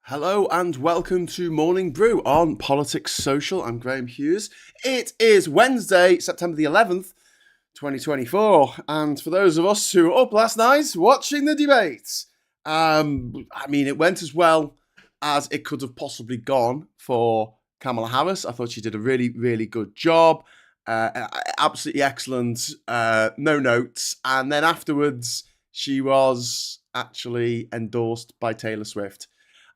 Hello and welcome to Morning Brew on Politics Social. I'm Graham Hughes. It is Wednesday, September the 11th, 2024. And for those of us who were up last night watching the debates, it went as well as it could have possibly gone for Kamala Harris. I thought she did a really, really good job. Absolutely excellent. No notes. And then afterwards, she was actually endorsed by Taylor Swift.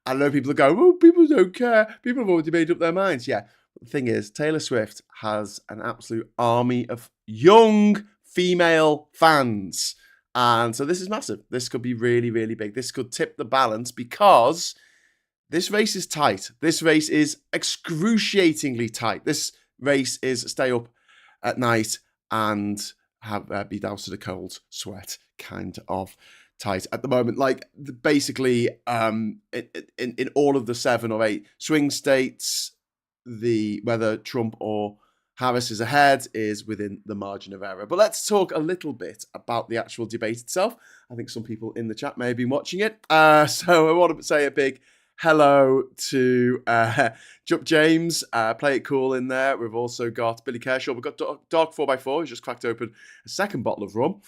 I know people go, oh, people don't care. People have already made up their minds. Yeah. The thing is, Taylor Swift has an absolute army of young female fans. And so this is massive. This could be really, really big. This could tip the balance because this race is tight. This race is excruciatingly tight. This race is stay up at night and be doused to the cold sweat kind of tight at the moment. Like basically in all of the 7 or 8 swing states, whether Trump or Harris is ahead is within the margin of error. But let's talk a little bit about the actual debate itself. I think some people in the chat may have been watching it. So I want to say a big hello to Jup James, Play It Cool in there. We've also got Billy Kershaw. We've got Dog 4x4, who's just cracked open a second bottle of rum.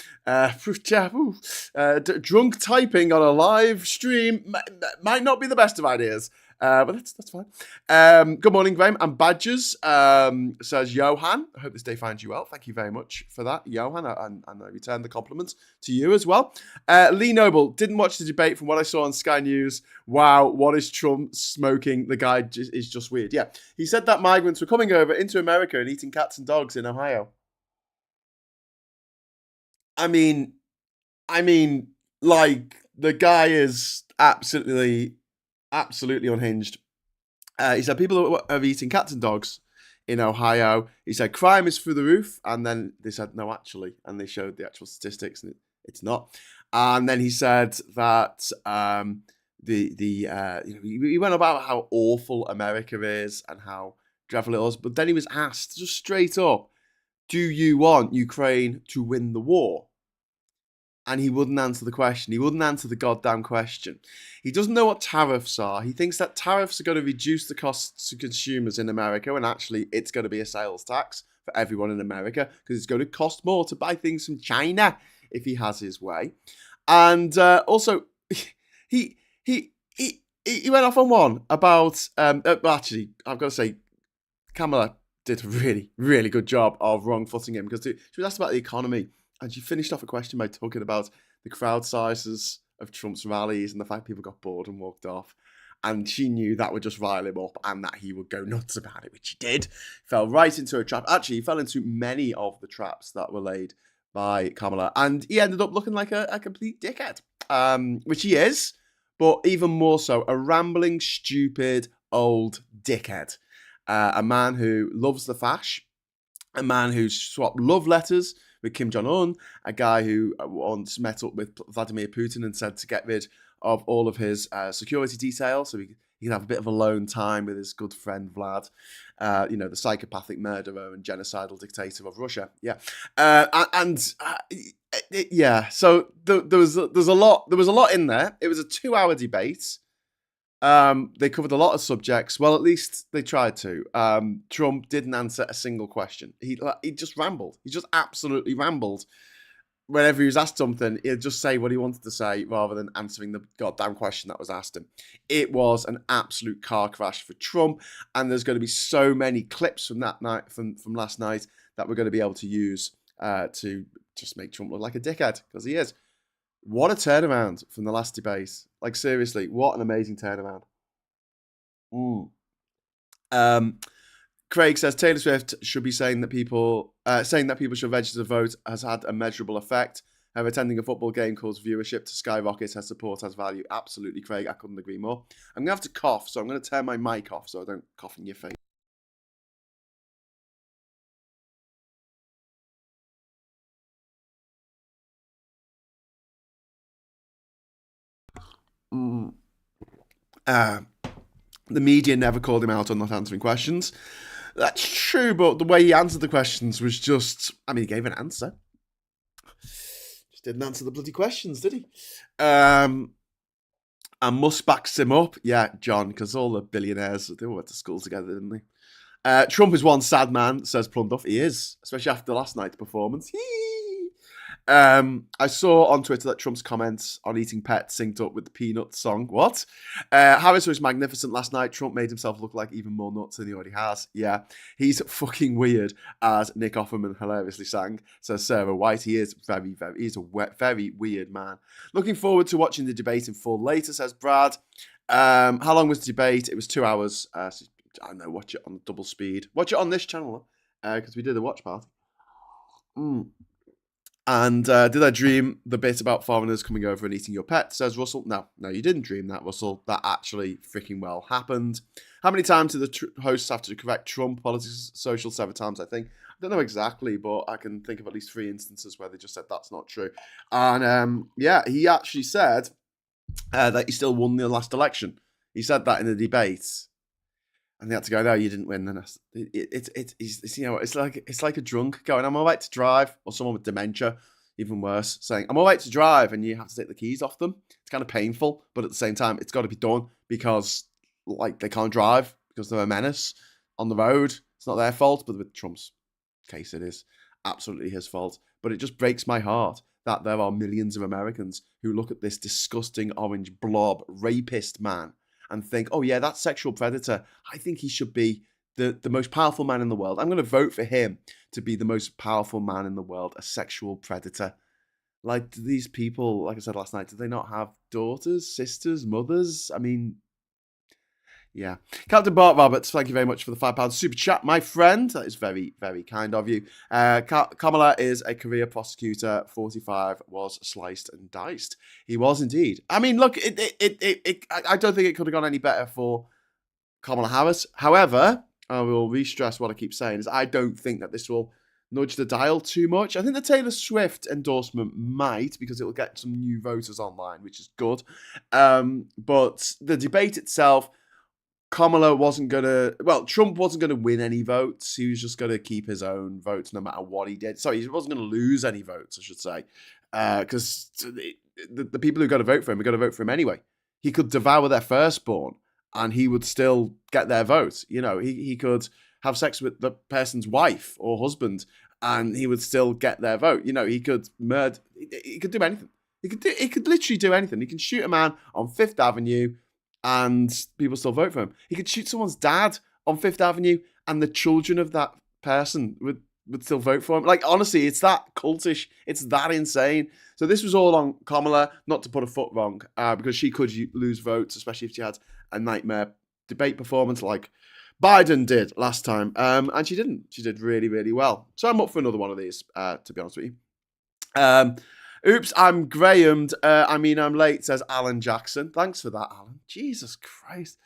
Drunk typing on a live stream might not be the best of ideas. But that's fine. Good morning, Graham. And Badgers, says Johan. I hope this day finds you well. Thank you very much for that, Johan. And I return the compliment to you as well. Lee Noble, didn't watch the debate from what I saw on Sky News. Wow, what is Trump smoking? The guy is just weird. Yeah, he said that migrants were coming over into America and eating cats and dogs in Ohio. I mean, like, the guy is absolutely unhinged. He said people are eating cats and dogs in Ohio. He said crime is through the roof, and then they said no, actually, and they showed the actual statistics, and it's not. And then he said that he went about how awful America is and how dreadful it was, but then he was asked just straight up, "Do you want Ukraine to win the war?" And he wouldn't answer the question. He wouldn't answer the goddamn question. He doesn't know what tariffs are. He thinks that tariffs are going to reduce the costs to consumers in America, when actually it's going to be a sales tax for everyone in America because it's going to cost more to buy things from China if he has his way. And also, he went off on one about. Actually, I've got to say, Kamala did a really, really good job of wrong-footing him because she was asked about the economy. And she finished off a question by talking about the crowd sizes of Trump's rallies and the fact people got bored and walked off. And she knew that would just rile him up and that he would go nuts about it, which he did. Fell right into a trap. Actually, he fell into many of the traps that were laid by Kamala. And he ended up looking like a complete dickhead, which he is, but even more so, a rambling, stupid, old dickhead. A man who loves the fash, a man who swapped love letters with Kim Jong-un, a guy who once met up with Vladimir Putin and said to get rid of all of his security details so he can have a bit of alone time with his good friend Vlad, the psychopathic murderer and genocidal dictator of Russia. Yeah, So there was a lot in there. It was a 2-hour debate. They covered a lot of subjects. Well, at least they tried to. Trump didn't answer a single question. He just rambled. He just absolutely rambled. Whenever he was asked something, he'd just say what he wanted to say rather than answering the goddamn question that was asked him. It was an absolute car crash for Trump, and there's going to be so many clips from that night, from last night, that we're going to be able to use to just make Trump look like a dickhead, because he is. What a turnaround from the last debate. Like, seriously, what an amazing turnaround. Craig says Taylor Swift should be saying that people should register to vote has had a measurable effect. However, attending a football game caused viewership to skyrocket. Her support has value. Absolutely, Craig. I couldn't agree more. I'm going to have to cough, so I'm going to turn my mic off so I don't cough in your face. The media never called him out on not answering questions. That's true, but the way he answered the questions was just... he gave an answer. Just didn't answer the bloody questions, did he? And Musk backs him up. Yeah, John, because all the billionaires, they all went to school together, didn't they? Trump is one sad man, says Plunduff. He is, especially after last night's performance. I saw on Twitter that Trump's comments on eating pets synced up with the Peanuts song. What? Harris was magnificent last night. Trump made himself look like even more nuts than he already has. Yeah, he's fucking weird, as Nick Offerman hilariously sang. Says Sarah White. He is he's a very weird man. Looking forward to watching the debate in full later, says Brad. How long was the debate? It was 2 hours. So I don't know, watch it on double speed. Watch it on this channel, because we did a watch part. And did I dream the bit about foreigners coming over and eating your pet, says Russell. No, you didn't dream that, Russell. That actually freaking well happened. How many times did the hosts have to correct Trump? Politics Social 7 times, I think. I don't know exactly, but I can think of at least 3 instances where they just said that's not true. And yeah, he actually said that he still won the last election. He said that in the debate. And they had to go, no, you didn't win. And it's you know, it's like a drunk going, I'm all right to drive, or someone with dementia, even worse, saying, I'm all right to drive, and you have to take the keys off them. It's kind of painful, but at the same time, it's got to be done because, like, they can't drive because they're a menace on the road. It's not their fault, but with Trump's case, it is absolutely his fault. But it just breaks my heart that there are millions of Americans who look at this disgusting orange blob rapist man and think, oh yeah, that sexual predator, I think he should be the most powerful man in the world. I'm going to vote for him to be the most powerful man in the world, a sexual predator. Like, do these people, like I said last night, do they not have daughters, sisters, mothers? I mean, yeah. Captain Bart Roberts, thank you very much for the £5 super chat, my friend. That is very, very kind of you. Kamala is a career prosecutor. 45 was sliced and diced. He was indeed. I mean, look, I don't think it could have gone any better for Kamala Harris. However, I will re-stress what I keep saying, is I don't think that this will nudge the dial too much. I think the Taylor Swift endorsement might, because it will get some new voters online, which is good. But the debate itself, Kamala wasn't going to, Trump wasn't going to win any votes. He was just going to keep his own votes no matter what he did. Sorry, he wasn't going to lose any votes, I should say. Because the people who got to vote for him are going to vote for him anyway. He could devour their firstborn and he would still get their vote. You know, he could have sex with the person's wife or husband and he would still get their vote. You know, he could murder, he could do anything. He could literally do anything. He can shoot a man on Fifth Avenue and people still vote for him. He could shoot someone's dad on Fifth Avenue and the children of that person would still vote for him. Like, honestly, it's that cultish. It's that insane. So this was all on Kamala, not to put a foot wrong, because she could lose votes, especially if she had a nightmare debate performance like Biden did last time. And she didn't. She did really, really well. So I'm up for another one of these, to be honest with you. Oops, I'm Grahamed. I'm late, says Alan Jackson. Thanks for that, Alan. Jesus Christ.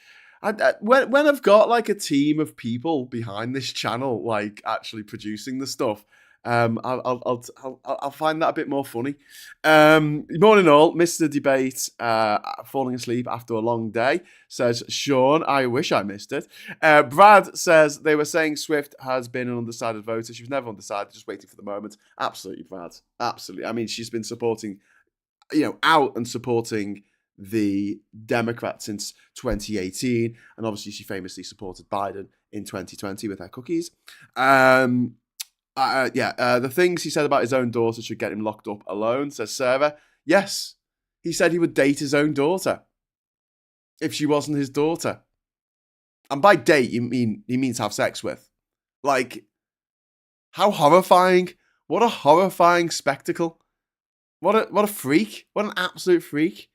When I've got like a team of people behind this channel, like actually producing the stuff, I'll find that a bit more funny. Morning all, missed the debate, falling asleep after a long day, says Sean. I wish I missed it. Brad says they were saying Swift has been an undecided voter. She was never undecided, just waiting for the moment. Absolutely, Brad. Absolutely. I mean, she's been supporting, out and supporting the Democrats since 2018, and obviously she famously supported Biden in 2020 with her cookies. The things he said about his own daughter should get him locked up alone, says Sarah. Yes, he said he would date his own daughter if she wasn't his daughter. And by date, he means have sex with. Like, how horrifying. What a horrifying spectacle. What a freak. What an absolute freak.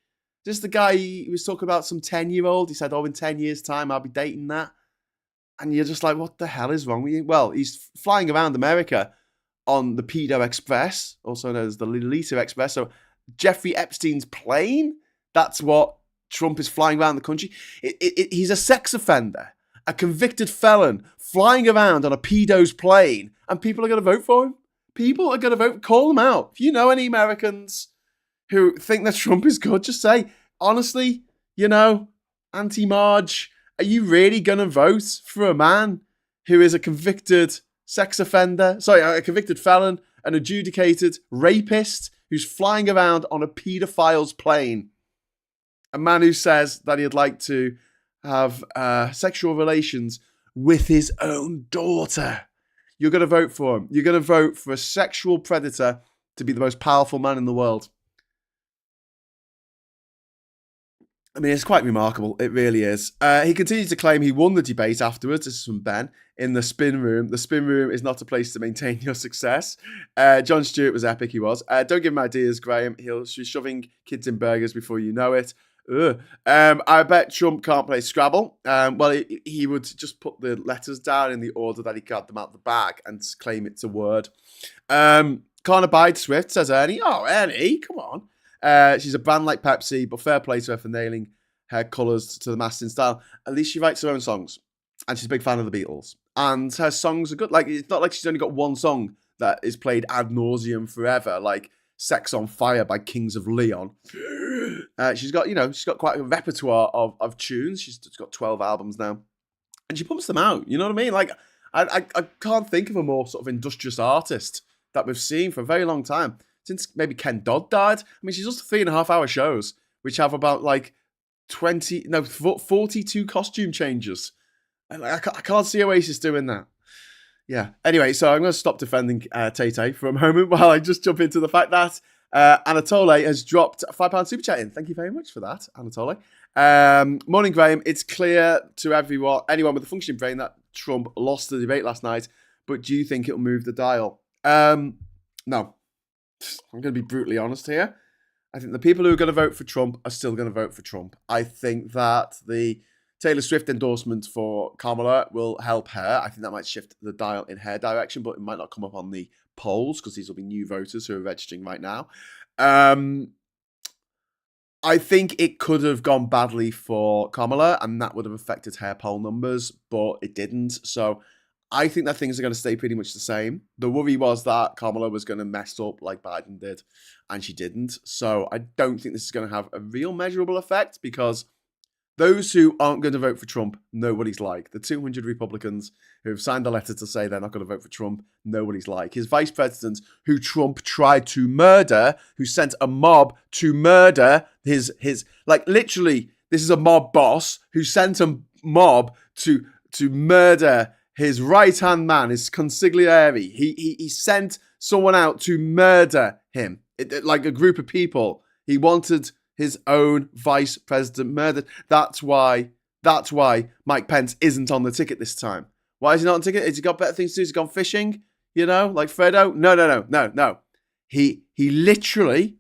Just the guy, he was talking about some 10-year-old. He said, in 10 years' time, I'll be dating that. And you're just like, what the hell is wrong with you? Well, he's flying around America on the Pedo Express, also known as the Lolita Express. So Jeffrey Epstein's plane, that's what Trump is flying around the country. He's a sex offender, a convicted felon, flying around on a pedo's plane, and people are going to vote for him. People are going to vote. Call them out. If you know any Americans who think that Trump is good, just say, honestly, anti-Marge, are you really going to vote for a man who is a convicted sex offender, a convicted felon, an adjudicated rapist who's flying around on a pedophile's plane? A man who says that he'd like to have sexual relations with his own daughter. You're going to vote for him. You're going to vote for a sexual predator to be the most powerful man in the world. I mean, it's quite remarkable. It really is. He continued to claim he won the debate afterwards. This is from Ben in the spin room. The spin room is not a place to maintain your success. Jon Stewart was epic. He was. Don't give him ideas, Graham. He'll be shoving kids in burgers before you know it. I bet Trump can't play Scrabble. Well, he would just put the letters down in the order that he got them out the bag and claim it's a word. Can't abide Swift, says Ernie. Oh, Ernie, come on. She's a brand like Pepsi, but fair play to her for nailing her colours to the mast in style. At least she writes her own songs, and she's a big fan of the Beatles. And her songs are good. Like, it's not like she's only got one song that is played ad nauseum forever, like "Sex on Fire" by Kings of Leon. She's got quite a repertoire of tunes. She's got 12 albums now, and she pumps them out. You know what I mean? Like, I can't think of a more sort of industrious artist that we've seen for a very long time. Since maybe Ken Dodd died. I mean, she's just 3.5-hour shows, which have about 42 costume changes. And I can't see Oasis doing that. Yeah. Anyway, so I'm going to stop defending Tay-Tay for a moment while I just jump into the fact that Anatole has dropped a £5 super chat in. Thank you very much for that, Anatole. Morning, Graham. It's clear to anyone with a functioning brain, that Trump lost the debate last night. But do you think it'll move the dial? No. I'm going to be brutally honest here. I think the people who are going to vote for Trump are still going to vote for Trump. I think that the Taylor Swift endorsement for Kamala will help her. I think that might shift the dial in her direction, but it might not come up on the polls because these will be new voters who are registering right now. I think it could have gone badly for Kamala, and that would have affected her poll numbers, but it didn't. So I think that things are going to stay pretty much the same. The worry was that Kamala was going to mess up like Biden did, and she didn't. So I don't think this is going to have a real measurable effect, because those who aren't going to vote for Trump know what he's like. The 200 Republicans who have signed a letter to say they're not going to vote for Trump know what he's like. His vice president, who Trump tried to murder, who sent a mob to murder his literally, this is a mob boss who sent a mob to murder his right-hand man, his consigliere. He sent someone out to murder him, like a group of people. He wanted his own vice president murdered. That's why Mike Pence isn't on the ticket this time. Why is he not on the ticket? Has he got better things to do? Has he gone fishing? Like Fredo? No. He literally,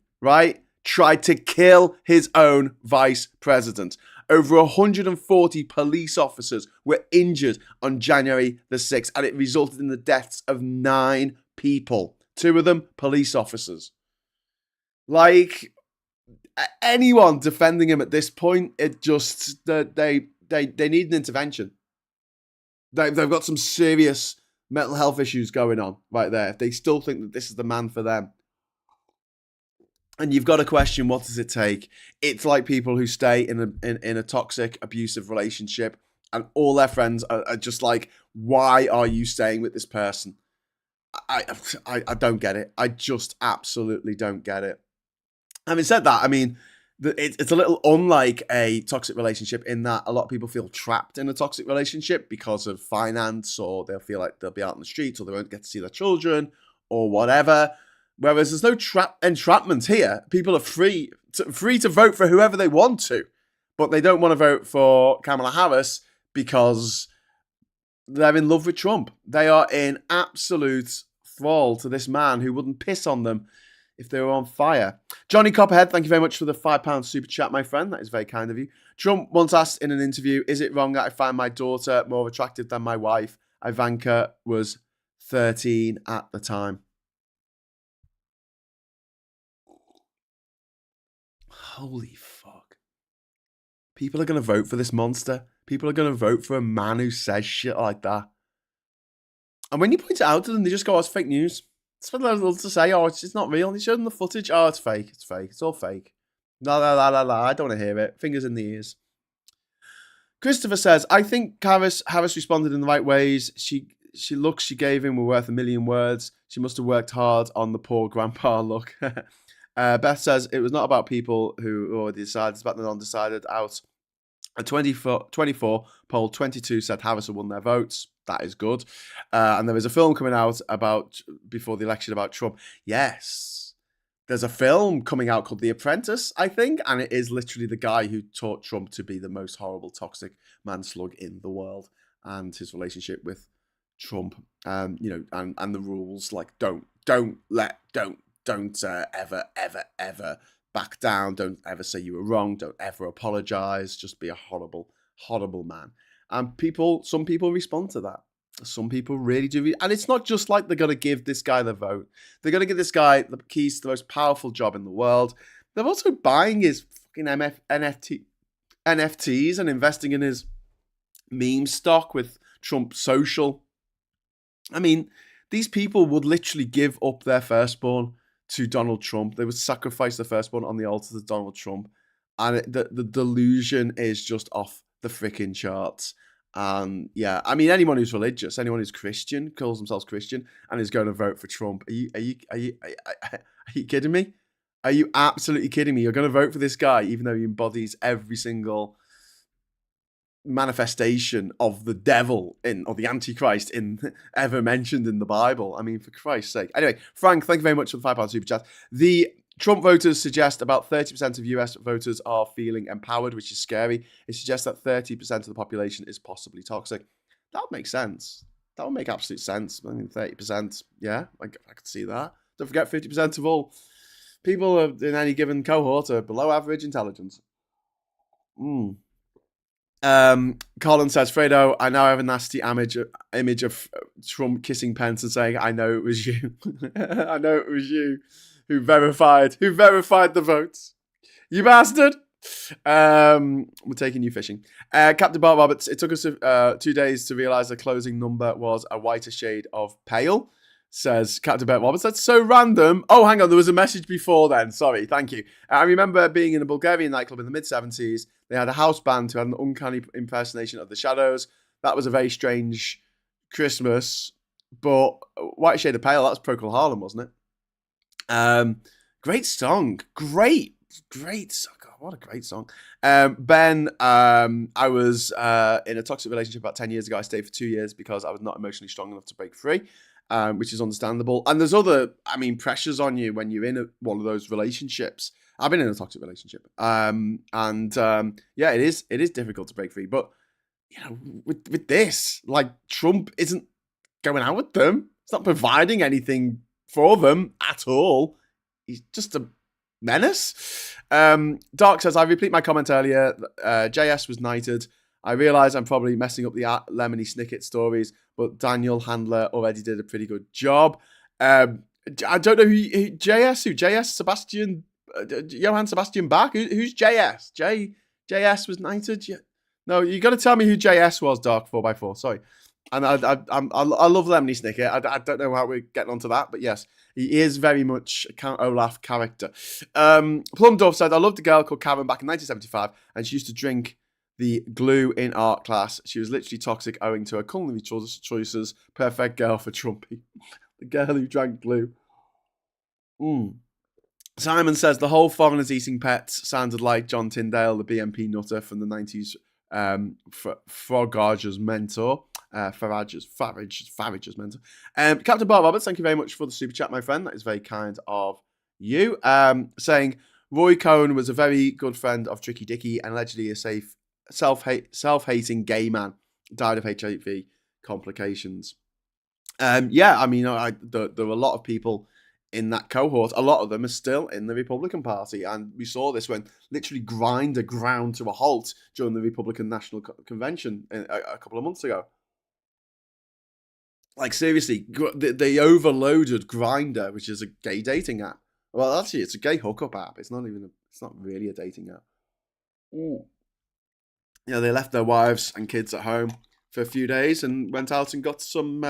tried to kill his own vice president. Over 140 police officers were injured on January the 6th, and it resulted in the deaths of 9 people. 2 of them, police officers. Like, anyone defending him at this point, it just, they need an intervention. They've got some serious mental health issues going on right there. They still think that this is the man for them. And you've got to question, what does it take? It's like people who stay in a toxic, abusive relationship, and all their friends are just like, why are you staying with this person? I don't get it. I just absolutely don't get it. Having said that, I mean, it's a little unlike a toxic relationship in that a lot of people feel trapped in a toxic relationship because of finance, or they'll feel like they'll be out in the streets, or they won't get to see their children, or whatever. Whereas there's no entrapment here. People are free to vote for whoever they want to, but they don't want to vote for Kamala Harris because they're in love with Trump. They are in absolute thrall to this man who wouldn't piss on them if they were on fire. Johnny Copperhead, thank you very much for the £5 super chat, my friend. That is very kind of you. Trump once asked in an interview, is it wrong that I find my daughter more attractive than my wife? Ivanka was 13 at the time. Holy fuck. People are going to vote for this monster. People are going to vote for a man who says shit like that. And when you point it out to them, they just go, oh, it's fake news. It's what they're able to say, oh, it's not real. You show them the footage. Oh, it's fake. It's fake. It's all fake. La, la, la, la, la. I don't want to hear it. Fingers in the ears. Christopher says, I think Harris responded in the right ways. Looks she gave him were worth 1,000,000 words. She must have worked hard on the poor grandpa look. Beth says it was not about people who already decided, it's about the non-decided out. A 24 poll, 22 said Harris won their votes. That is good. And there is a film coming out about before the election about Trump. Yes, there's a film coming out called The Apprentice, I think, and it is literally the guy who taught Trump to be the most horrible, toxic man slug in the world, and his relationship with Trump. And the rules like don't ever back down. Don't ever say you were wrong. Don't ever apologize. Just be a horrible, horrible man. And some people respond to that. Some people really do. And it's not just like they're going to give this guy the vote. They're going to give this guy the keys to the most powerful job in the world. They're also buying his fucking NFTs and investing in his meme stock with Trump Social. I mean, these people would literally give up their firstborn to Donald Trump. They would sacrifice the firstborn on the altar to Donald Trump. And the delusion is just off the freaking charts. Yeah, I mean, anyone who's religious, anyone who's Christian, calls themselves Christian, and is going to vote for Trump. Are you kidding me? Are you absolutely kidding me? You're going to vote for this guy, even though he embodies every single manifestation of the devil or the Antichrist ever mentioned in the Bible. I mean, for Christ's sake. Anyway, Frank, thank you very much for the £5 super chat. The Trump voters suggest about 30% of US voters are feeling empowered, which is scary. It suggests that 30% of the population is possibly toxic. That would make sense. That would make absolute sense. I mean, 30%, yeah, I could see that. Don't forget 50% of all people in any given cohort are below average intelligence. Colin says, Fredo, I now have a nasty image of Trump kissing Pence and saying, I know it was you. I know it was you who verified the votes. You bastard. We're taking you fishing. Captain Bart Roberts, it took us 2 days to realise the closing number was a whiter shade of pale, says Captain Bart Roberts. That's so random. Oh, hang on, there was a message before then. Sorry, thank you. I remember being in a Bulgarian nightclub in the mid-70s. They had a house band who had an uncanny impersonation of the Shadows. That was a very strange Christmas. But White Shade of Pale, that was Procol Harum, wasn't it? Great song. Great song. God, what a great song. Ben, I was in a toxic relationship about 10 years ago. I stayed for 2 years because I was not emotionally strong enough to break free, which is understandable. And there's other, pressures on you when you're in one of those relationships. I've been in a toxic relationship. Yeah, it is difficult to break free. But, with this, like, Trump isn't going out with them. It's not providing anything for them at all. He's just a menace. Dark says, I repeat my comment earlier. JS was knighted. I realise I'm probably messing up the Lemony Snicket stories, but Daniel Handler already did a pretty good job. I don't know who JS Sebastian, Johann Sebastian Bach. Who's JS? JS was knighted. Yeah. No, you got to tell me who JS was. Dark 4x4. Sorry. And I love Lemony Snicket. I don't know how we're getting onto that, but yes, he is very much a Count Olaf character. Plumdorf said, I loved a girl called Karen back in 1975, and she used to drink the glue in art class. She was literally toxic owing to her culinary choices. Perfect girl for Trumpy. The girl who drank glue. Simon says, the whole foreigners eating pets sounded like John Tyndale, the BNP nutter from the 90s, Farage's mentor. Farage's mentor. Captain Bob Roberts, thank you very much for the super chat, my friend. That is very kind of you. Saying, Roy Cohn was a very good friend of Tricky Dicky and allegedly a self-hating gay man. Died of HIV complications. Yeah, there were a lot of people in that cohort. A lot of them are still in the Republican Party, and we saw this when literally Grindr ground to a halt during the Republican National Convention a couple of months ago. Like, seriously, they overloaded Grindr, which is a gay dating app. Well, actually, it's a gay hookup app. It's not really a dating app. They left their wives and kids at home for a few days and went out and got some,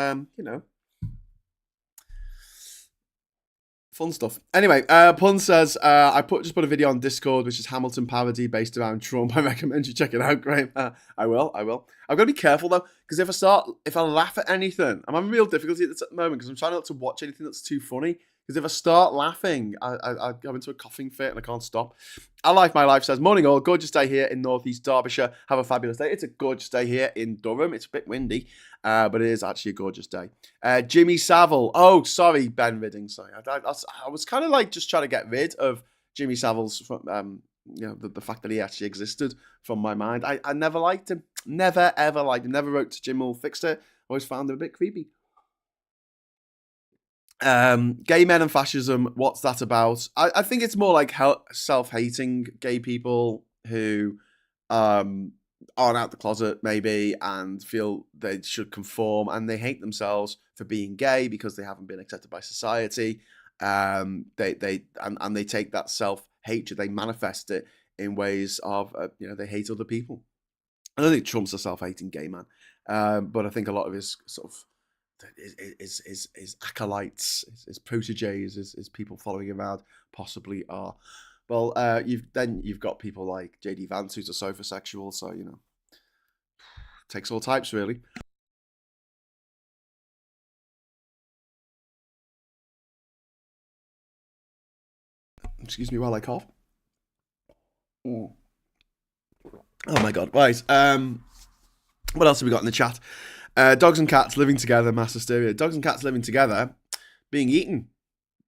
fun stuff. Anyway, Pun says, I just put a video on Discord, which is Hamilton parody based around Trump. I recommend you check it out, Graham. I will. I've got to be careful, though, because if I laugh at anything, I'm having real difficulty at the moment because I'm trying not to watch anything that's too funny, Because if I start laughing, I go into a coughing fit and I can't stop. I Like My Life says, morning all, gorgeous day here in northeast Derbyshire. Have a fabulous day. It's a gorgeous day here in Durham. It's a bit windy, but it is actually a gorgeous day. Jimmy Savile. Oh, sorry, Ben Ridding. Sorry, I was kind of like just trying to get rid of Jimmy Savile's, the fact that he actually existed from my mind. I never liked him. Never, ever liked him. Never wrote to Jim or fixed it. Always found him a bit creepy. Gay men and fascism, what's that about? I think it's more like self-hating gay people who aren't out the closet maybe and feel they should conform, and they hate themselves for being gay because they haven't been accepted by society. They take that self-hatred, they manifest it in ways of they hate other people. I don't think Trump's a self-hating gay man, but I think a lot of his sort of his acolytes, his proteges, his people following him around possibly are. Well, you've got people like JD Vance, who's a sophosexual, so takes all types really. Excuse me while I cough. Oh my god! Right. What else have we got in the chat? Dogs and cats living together, mass hysteria. Dogs and cats living together, being eaten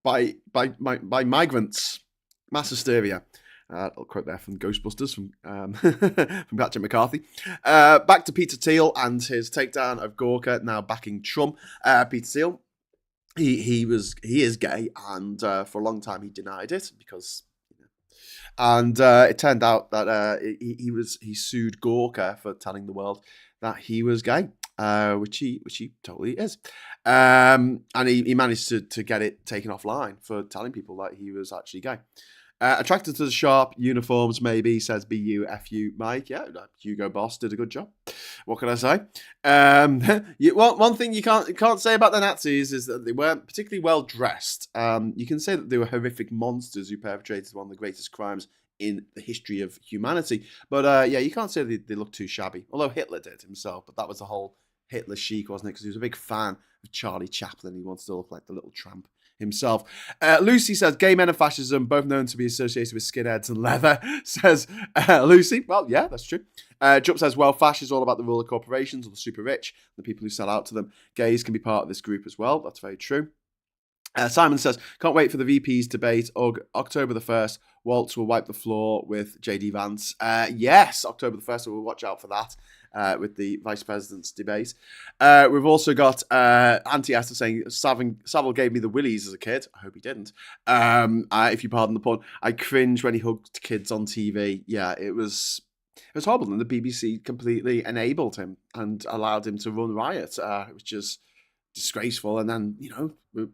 by migrants, mass hysteria. I'll quote there from Ghostbusters from Patrick McCarthy. Back to Peter Thiel and his takedown of Gawker, now backing Trump. Peter Thiel, he is gay, and for a long time he denied it because. And it turned out that he sued Gawker for telling the world that he was gay, which he totally is. And he managed to get it taken offline for telling people that he was actually gay. Attracted to the sharp uniforms, maybe, says BUFU Mike. Yeah, Hugo Boss did a good job. What can I say? One thing you can't say about the Nazis is that they weren't particularly well dressed. You can say that they were horrific monsters who perpetrated one of the greatest crimes in the history of humanity. But you can't say they look too shabby. Although Hitler did himself, but that was the whole Hitler chic, wasn't it? Because he was a big fan of Charlie Chaplin. He wanted to look like the little tramp himself. Lucy says, gay men and fascism, both known to be associated with skinheads and leather, says Lucy. Well, yeah, that's true. Jupp says, well, fash is all about the rule of corporations or the super rich, the people who sell out to them. Gays can be part of this group as well. That's very true. Simon says, can't wait for the VP's debate. October the 1st, Waltz will wipe the floor with JD Vance. Yes, October the 1st, so we'll watch out for that. With the vice president's debate. We've also got Auntie Esther saying, Savile gave me the willies as a kid. I hope he didn't. If you pardon the pun, I cringe when he hugged kids on TV. Yeah, it was horrible. And the BBC completely enabled him and allowed him to run riot, which is disgraceful. And then,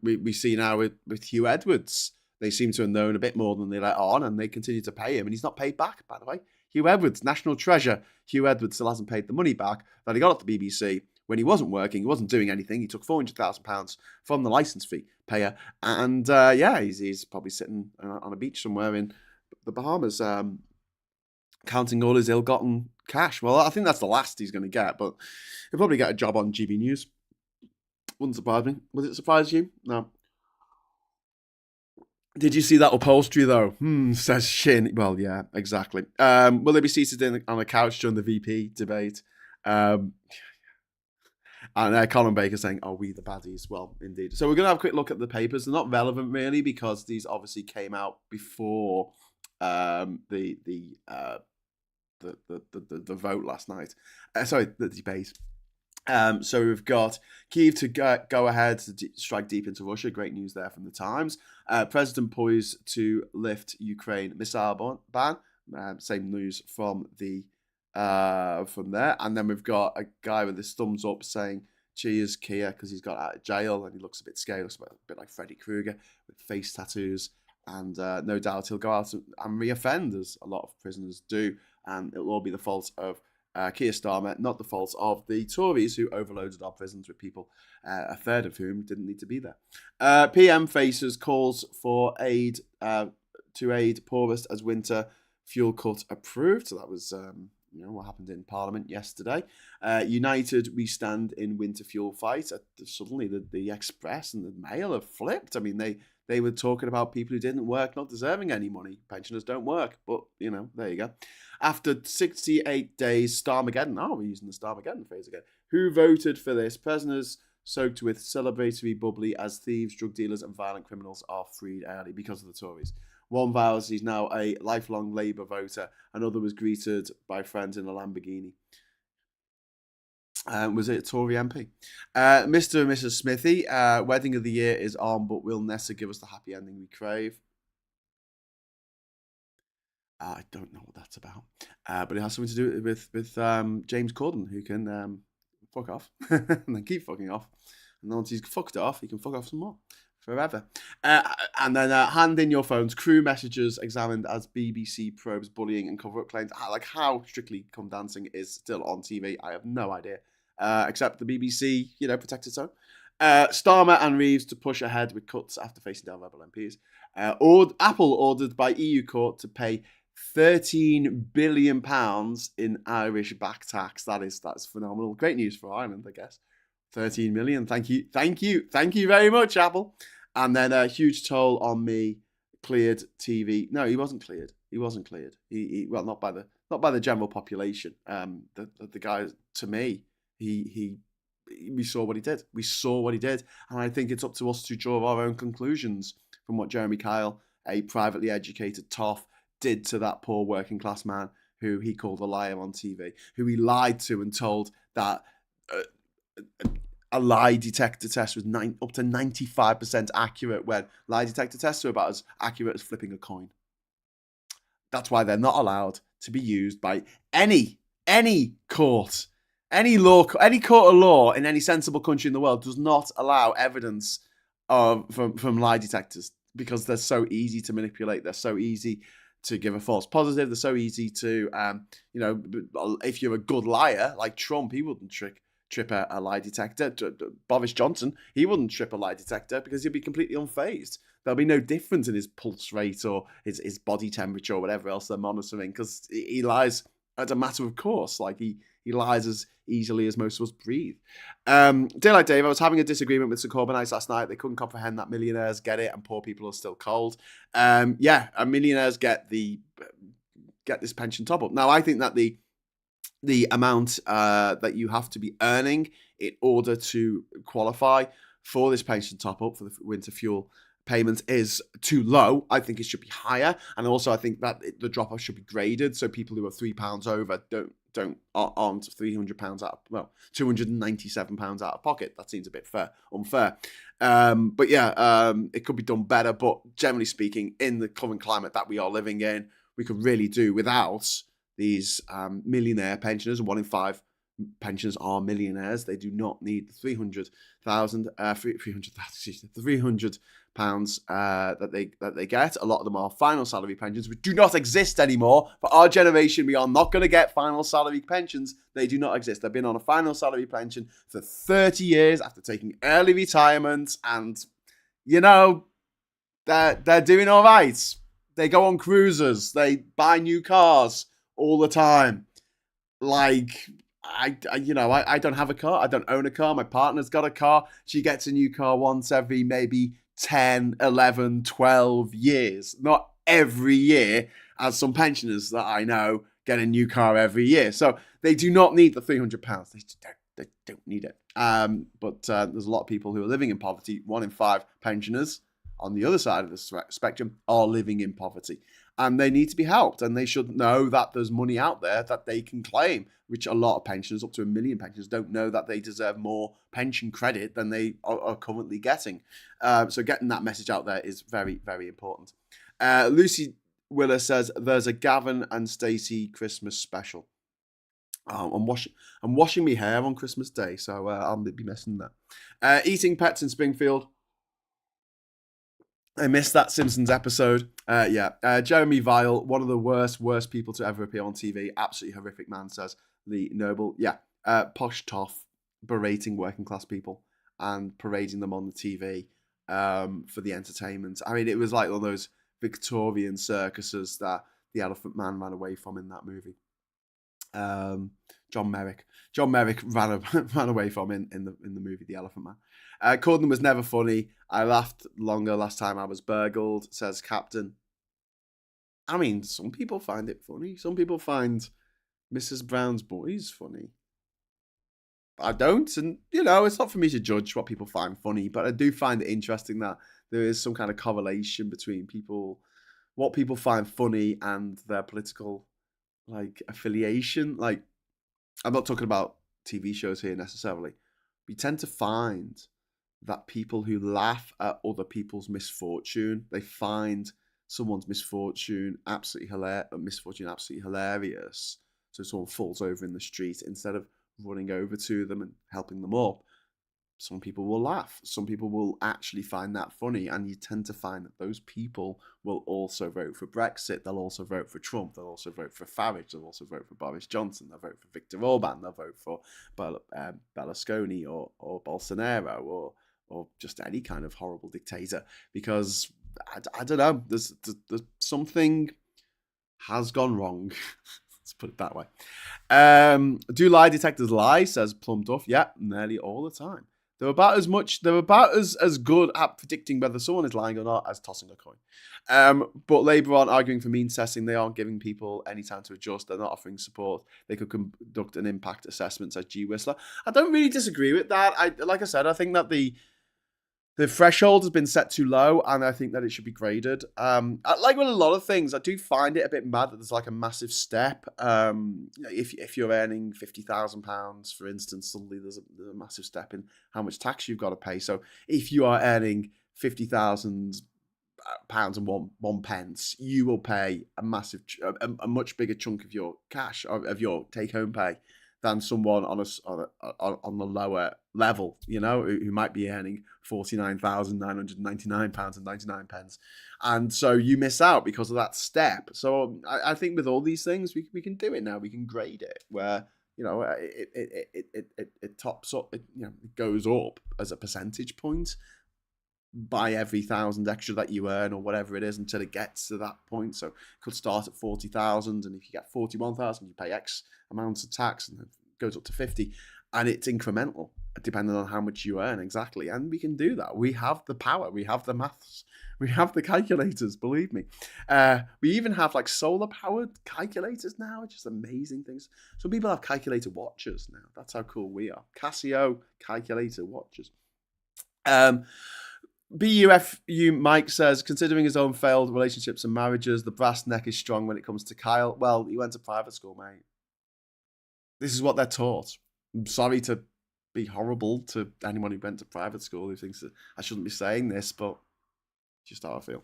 we see now with Hugh Edwards, they seem to have known a bit more than they let on, and they continue to pay him, and he's not paid back, by the way. Hugh Edwards, national treasure. Hugh Edwards still hasn't paid the money back that he got at the BBC when he wasn't working, he wasn't doing anything. He took £400,000 from the licence fee payer, and he's probably sitting on a beach somewhere in the Bahamas, counting all his ill-gotten cash. Well, I think that's the last he's going to get, but he'll probably get a job on GB News. Wouldn't surprise me. Would it surprise you? No. Did you see that upholstery, though? Says Shin. Well, yeah, exactly. Will they be seated on a couch during the VP debate? And Colin Baker saying, are we the baddies? Well, indeed. So we're going to have a quick look at the papers. They're not relevant, really, because these obviously came out before the vote last night. The debate. So we've got Kyiv to go ahead to strike deep into Russia. Great news there from the Times. President poised to lift Ukraine missile ban. Same news from from there. And then we've got a guy with his thumbs up saying, cheers, Kia, because he's got out of jail and he looks a bit scary. Looks a bit like Freddy Krueger with face tattoos. And no doubt he'll go out and re-offend, as a lot of prisoners do. And it'll all be the fault of Keir Starmer, not the fault of the Tories who overloaded our prisons with people, a third of whom didn't need to be there. PM faces calls for aid to aid poorest as winter fuel cut approved. So that was what happened in Parliament yesterday. United, we stand in winter fuel fight. Suddenly, the Express and the Mail have flipped. I mean, they were talking about people who didn't work not deserving any money. Pensioners don't work, but there you go. After 68 days, Starmageddon. Oh, we're using the Starmageddon phrase again. Who voted for this? Prisoners soaked with celebratory bubbly as thieves, drug dealers, and violent criminals are freed early because of the Tories. One vows he's now a lifelong Labour voter. Another was greeted by friends in a Lamborghini. Was it a Tory MP? Mr. and Mrs. Smithy, wedding of the year is on, but will Nessa give us the happy ending we crave? I don't know what that's about. But it has something to do with James Corden, who can fuck off and then keep fucking off. And then once he's fucked off, he can fuck off some more. Forever. And then hand in your phones. Crew messages examined as BBC probes bullying and cover-up claims. Like how Strictly Come Dancing is still on TV, I have no idea. Except the BBC, protect its own. Starmer and Reeves to push ahead with cuts after facing down rebel MPs. Apple ordered by EU court to pay £13 billion in Irish back tax. That's phenomenal. Great news for Ireland, I guess. 13 million. Thank you very much, Apple. And then a huge toll on me. Cleared TV. No, he wasn't cleared. He well, not by the general population. The guy, to me, we saw what he did. And I think it's up to us to draw our own conclusions from what Jeremy Kyle, a privately educated toff, did to that poor working class man who he called a liar on TV, who he lied to and told that a lie detector test was up to 95% accurate, when lie detector tests are about as accurate as flipping a coin. That's why they're not allowed to be used by any court. Any court of law in any sensible country in the world does not allow evidence from lie detectors, because they're so easy to manipulate. They're so easy to give a false positive. They're so easy to, if you're a good liar, like Trump, he wouldn't trip a lie detector. Boris Johnson, he wouldn't trip a lie detector because he'd be completely unfazed. There'll be no difference in his pulse rate or his body temperature or whatever else they're monitoring, because he lies as a matter of course. Like he lies as easily as most of us breathe. Daylight Dave, I was having a disagreement with some Corbynites last night. They couldn't comprehend that millionaires get it and poor people are still cold. Millionaires get this pension top up. Now, I think that the amount that you have to be earning in order to qualify for this pension top up for the winter fuel payments is too low. I think it should be higher, and also I think that the drop off should be graded, so people who are £3 over aren't £300 £297 out of pocket. That seems a bit unfair. It could be done better. But generally speaking, in the current climate that we are living in, we could really do without these millionaire pensioners. 1 in 5 pensioners are millionaires. They do not need the £300 that they get. A lot of them are final salary pensions, which do not exist anymore. For our generation, we are not going to get final salary pensions. They do not exist. They've been on a final salary pension for 30 years after taking early retirement, and they're doing all right. They go on cruises. They buy new cars all the time. Like, I don't have a car. I don't own a car. My partner's got a car. She gets a new car once every maybe 10, 11, 12 years. Not every year, as some pensioners that I know get a new car every year. So they do not need the £300. They don't need it. But there's a lot of people who are living in poverty. 1 in 5 pensioners on the other side of the spectrum are living in poverty. And they need to be helped, and they should know that there's money out there that they can claim, which a lot of pensioners, up to 1 million pensioners, don't know that they deserve more pension credit than they are currently getting. So getting that message out there is very, very important. Lucy Willer says, there's a Gavin and Stacey Christmas special. I'm washing my hair on Christmas Day, so I'll be missing that. Eating pets in Springfield. I missed that Simpsons episode. Jeremy Vile, one of the worst people to ever appear on TV. Absolutely horrific man, says Lee Noble. Posh toff berating working class people and parading them on the TV for the entertainment. I mean, it was like one of those Victorian circuses that the Elephant Man ran away from in that movie. John Merrick. John Merrick ran away from in the movie The Elephant Man. Called them was never funny. I laughed longer last time I was burgled, says Captain. I mean, some people find it funny. Some people find Mrs. Brown's Boys funny. I don't, and it's not for me to judge what people find funny, but I do find it interesting that there is some kind of correlation between what people find funny and their political affiliation. Like, I'm not talking about TV shows here necessarily. We tend to find that people who laugh at other people's misfortune, they find someone's misfortune absolutely hilarious. So someone falls over in the street, instead of running over to them and helping them up, some people will laugh. Some people will actually find that funny, and you tend to find that those people will also vote for Brexit. They'll also vote for Trump. They'll also vote for Farage. They'll also vote for Boris Johnson. They'll vote for Viktor Orban. They'll vote for Berlusconi or Bolsonaro or just any kind of horrible dictator, because I don't know. There's something has gone wrong. Let's put it that way. Do lie detectors lie, says Plum Duff. Yeah, nearly all the time. They're about as good at predicting whether someone is lying or not as tossing a coin. But Labour aren't arguing for means testing. They aren't giving people any time to adjust. They're not offering support. They could conduct an impact assessment, says G Whistler. I don't really disagree with that. Like I said, I think that the threshold has been set too low, and I think that it should be graded. Like with a lot of things, I do find it a bit mad that there's like a massive step. If you're earning £50,000, for instance, suddenly there's a massive step in how much tax you've got to pay. So if you are earning £50,000 and one pence, you will pay a much bigger chunk of your cash, of your take home pay, than someone on the lower level, who might be earning £49,999.99, and so you miss out because of that step. So I think with all these things, we can do it now. We can grade it where it tops up. It goes up as a percentage point by every 1,000 extra that you earn, or whatever it is, until it gets to that point. So it could start at 40,000, and if you get 41,000, you pay X amounts of tax, and it goes up to 50, and it's incremental depending on how much you earn exactly. And we can do that. We have the power. We have the maths. We have the calculators. Believe me. We even have solar powered calculators now. It's just amazing things. Some people have calculator watches now. That's how cool we are. Casio calculator watches. BUFU Mike says, considering his own failed relationships and marriages, the brass neck is strong when it comes to Kyle. Well, he went to private school, mate. This is what they're taught. I'm sorry to be horrible to anyone who went to private school who thinks that I shouldn't be saying this, but just how I feel.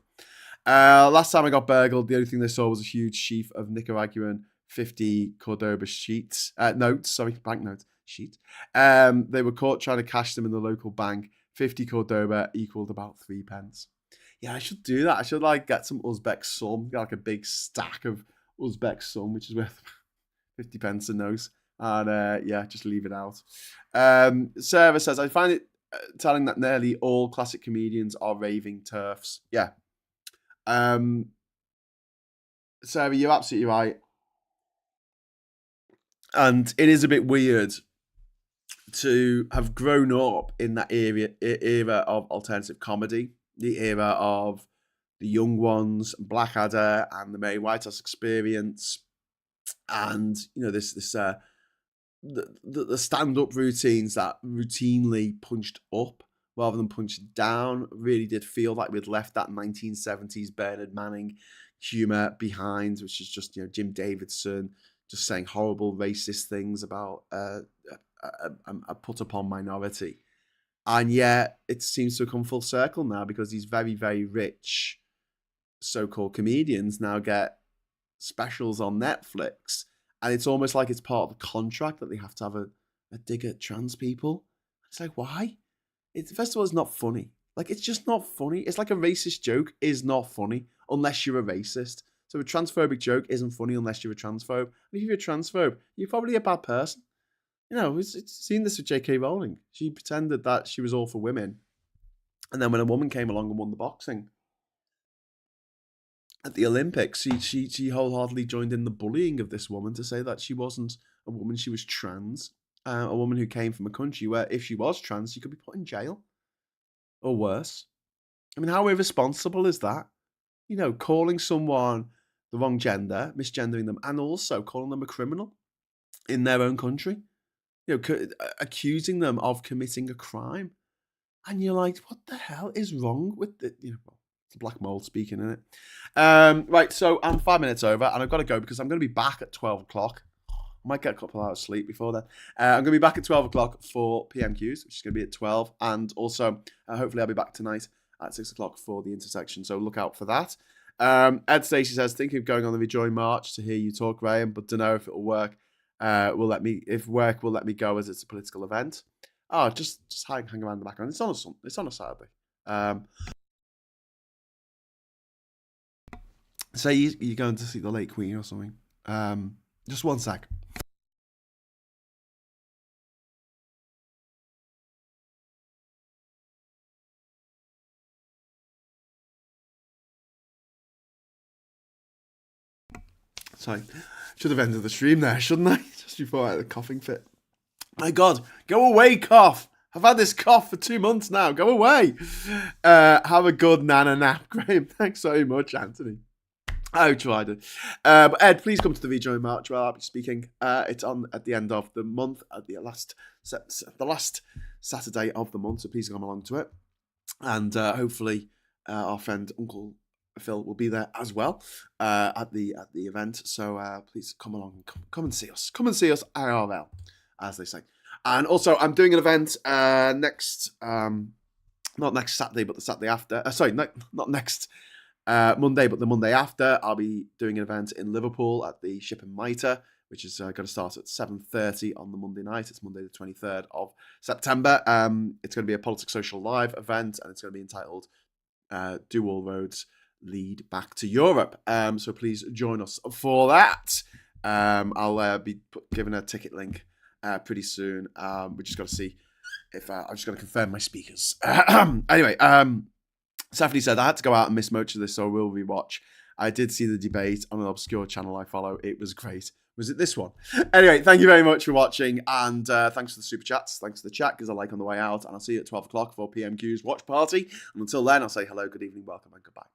Last time I got burgled, the only thing they saw was a huge sheaf of Nicaraguan 50 Cordoba banknotes sheets. They were caught trying to cash them in the local bank. 50 Cordoba equaled about 3 pence. Yeah, I should do that. I should get some Uzbek sun, get a big stack of Uzbek sun, which is worth 50 pence a note. And just leave it out. Sarah says, I find it telling that nearly all classic comedians are raving TERFs. Yeah. Sarah, you're absolutely right. And it is a bit weird to have grown up in that era of alternative comedy, the era of the Young Ones, Blackadder, and the Mary Whitehouse Experience, and the stand-up routines that routinely punched up rather than punched down really did feel like we'd left that 1970s Bernard Manning humor behind, which is just Jim Davidson just saying horrible racist things about a put upon minority. And yet it seems to come full circle now, because these very, very rich so-called comedians now get specials on Netflix, and it's almost like it's part of the contract that they have to have a dig at trans people. It's like, why? First of all, it's not funny. It's just not funny. It's like a racist joke is not funny unless you're a racist. So a transphobic joke isn't funny unless you're a transphobe. And if you're a transphobe, you're probably a bad person. We've seen this with J.K. Rowling. She pretended that she was all for women. And then when a woman came along and won the boxing, at the Olympics, she wholeheartedly joined in the bullying of this woman to say that she wasn't a woman, she was trans. A woman who came from a country where if she was trans, she could be put in jail or worse. I mean, how irresponsible is that? You know, calling someone the wrong gender, misgendering them, and also calling them a criminal in their own country. You know, accusing them of committing a crime. And you're like, what the hell is wrong with the, you know, it's a black mold speaking, isn't it? Right, so I'm 5 minutes over, and I've got to go because I'm going to be back at 12 o'clock. I might get a couple of hours sleep before then. I'm going to be back at 12 o'clock for PMQs, which is going to be at 12. And also, hopefully I'll be back tonight at 6 o'clock for the intersection. So look out for that. Ed Stacey says, thinking of going on the Rejoin March to hear you talk, Graham, but don't know if it'll work. If work will let me go as it's a political event. Oh, just hang around the background. It's on a Saturday. Say you're going to see the late Queen or something. Just one sec. Sorry, should have ended the stream there, shouldn't I? Just before I had a coughing fit. My God, go away, cough. I've had this cough for 2 months now. Go away. Have a good nana nap, Graham. Thanks so much, Anthony. I tried it. But Ed, please come to the Rejoin March where I'll be speaking. It's on at the end of the month, at the last Saturday of the month, so please come along to it. And hopefully our friend Uncle Phil will be there as well at the event. So please come along and come and see us. Come and see us IRL, as they say. And also, I'm doing an event next, not next Saturday, but the Saturday after. Not next Monday, but the Monday after. I'll be doing an event in Liverpool at the Ship and Mitre, which is going to start at 7:30 on the Monday night. It's Monday the 23rd of September. It's going to be a Politics Social Live event, and it's going to be entitled Do All Roads Lead Back to Europe? So please join us for that. I'll be giving a ticket link pretty soon. We just got to see if I'm just going to confirm my speakers. Anyway, Stephanie said I had to go out and miss much of this, so I will rewatch. I did see the debate on an obscure channel I follow. It was great. Was it this one? Anyway, thank you very much for watching, and thanks for the super chats. Thanks for the chat, because I like on the way out, and I'll see you at 12 o'clock for PMQ's watch party. And until then, I'll say hello, good evening, welcome, and goodbye.